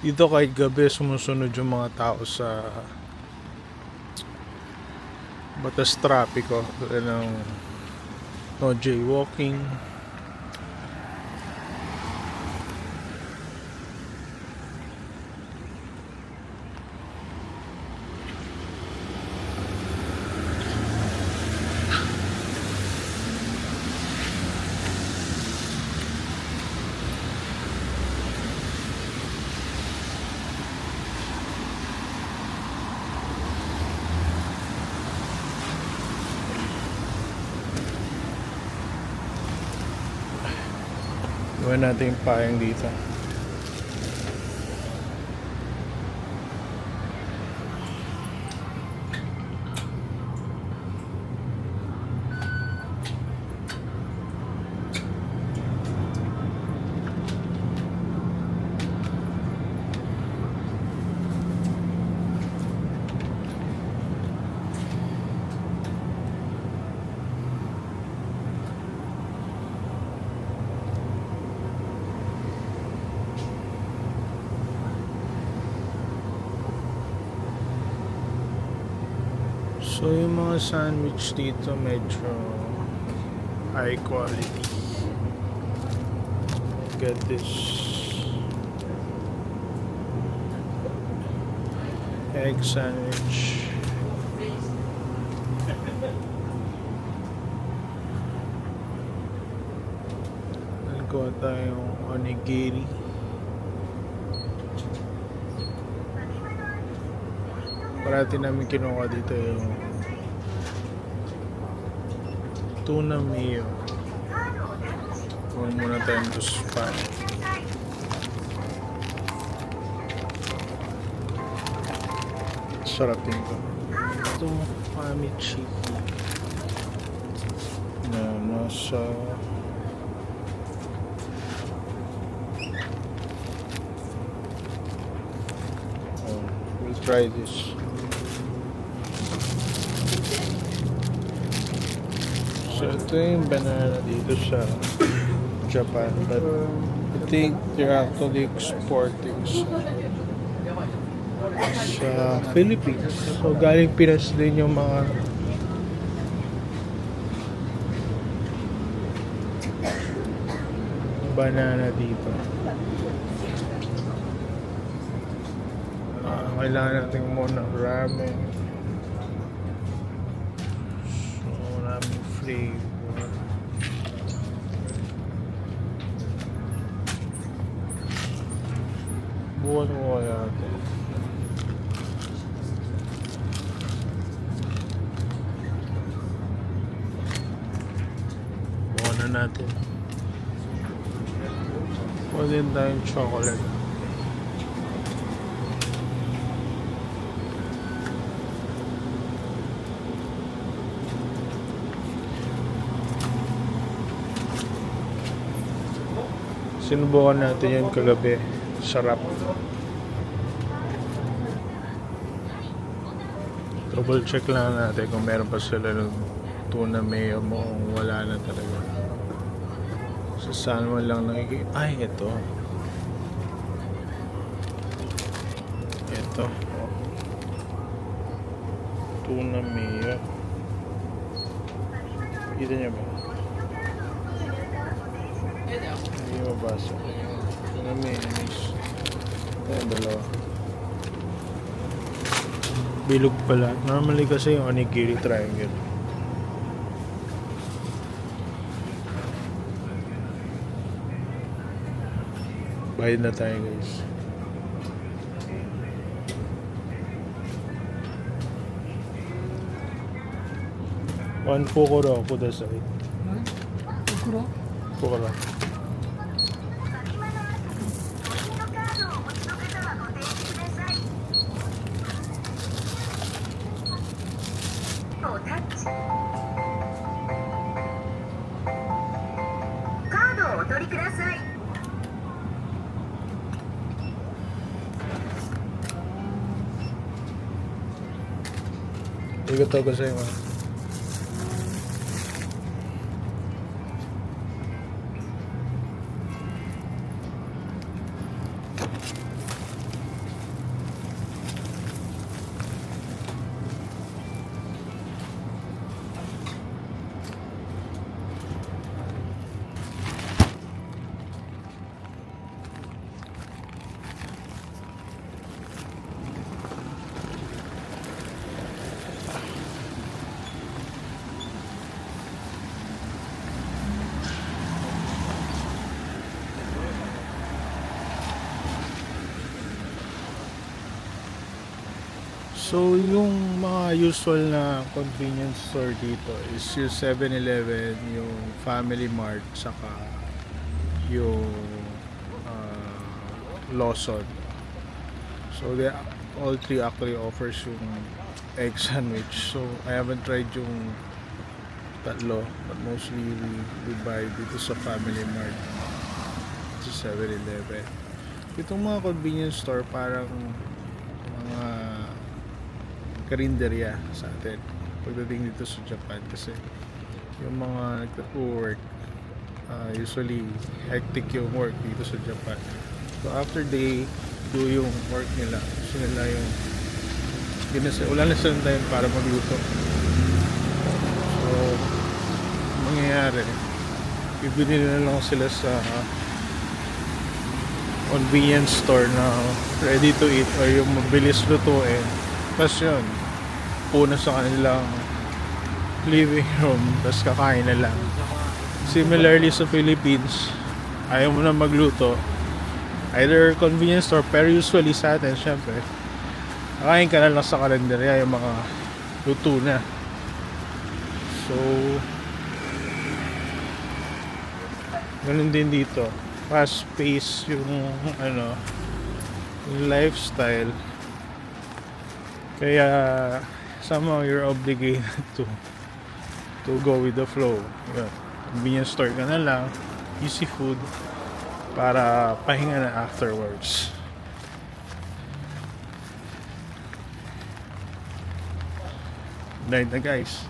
Dito kahit gabi sumusunod yung mga tao sa batas trapiko. Tulad ng no jaywalking. Iwan natin yung payang dito. So yung mga sandwich dito medyo high quality. Get this egg sandwich. Nagawa tayong onigiri. Parati namin kinuha dito yung tuna mayo. Kuha muna tayong to spam. Sarap din to. Ito pamichi na nasa we'll try this. So ito yung banana dito sa Japan, but I think they're actually exporting sa Philippines. So galing Pinas din yung mga banana dito. Kailangan natin muna ramen. Flavor. Buwan mo kaya ito. Buwan na natin. Buwan din tayong chocolate. Sinubukan natin yun kagabi. Sarap. Double check lang natin kung meron pa sila ng tuna mayo mo kung wala na talaga. So saan mo lang nakikita. Ay, ito. Ito. Oh. Tuna mayo. Kita niyo ba? Hindi mabasa. Tuna mayo. Ayan, dalawa. Bilog pala. Normally kasi yung onigiri triangle. Bayad na tayo guys. One fukuro kudasai. Fukuro? Fukuro. Arigatou gozaimasu. So, yung mga usual na convenience store dito is yung 7-Eleven, yung Family Mart, saka yung Lawson. So, all three actually offers yung egg sandwich. So, I haven't tried yung tatlo, but mostly we buy dito sa Family Mart, sa 7-Eleven. Itong mga convenience store parang mga karinderya sa atin pagdating dito sa Japan, kasi yung mga nagta-work usually hectic yung work dito sa Japan. So after they do yung work nila, gusto nila yung wala na silang time para magluto. So mangyayari, bibili na lang sila sa convenience store na ready to eat or yung mabilis lutuin. Tapos yun, puna sa kanilang living room, tapos kakain na lang. Similarly sa Philippines, ayaw mo na magluto, either convenience store, pero usually sa atin, syempre, kakain ka na lang sa kalendarya yung mga luto na. So, ganun din dito. Fast pace yung yung lifestyle. Kaya somehow you're obligated to go with the flow. Yun. Convenience store ka na lang, easy food, para pahinga na afterwards. Night na guys.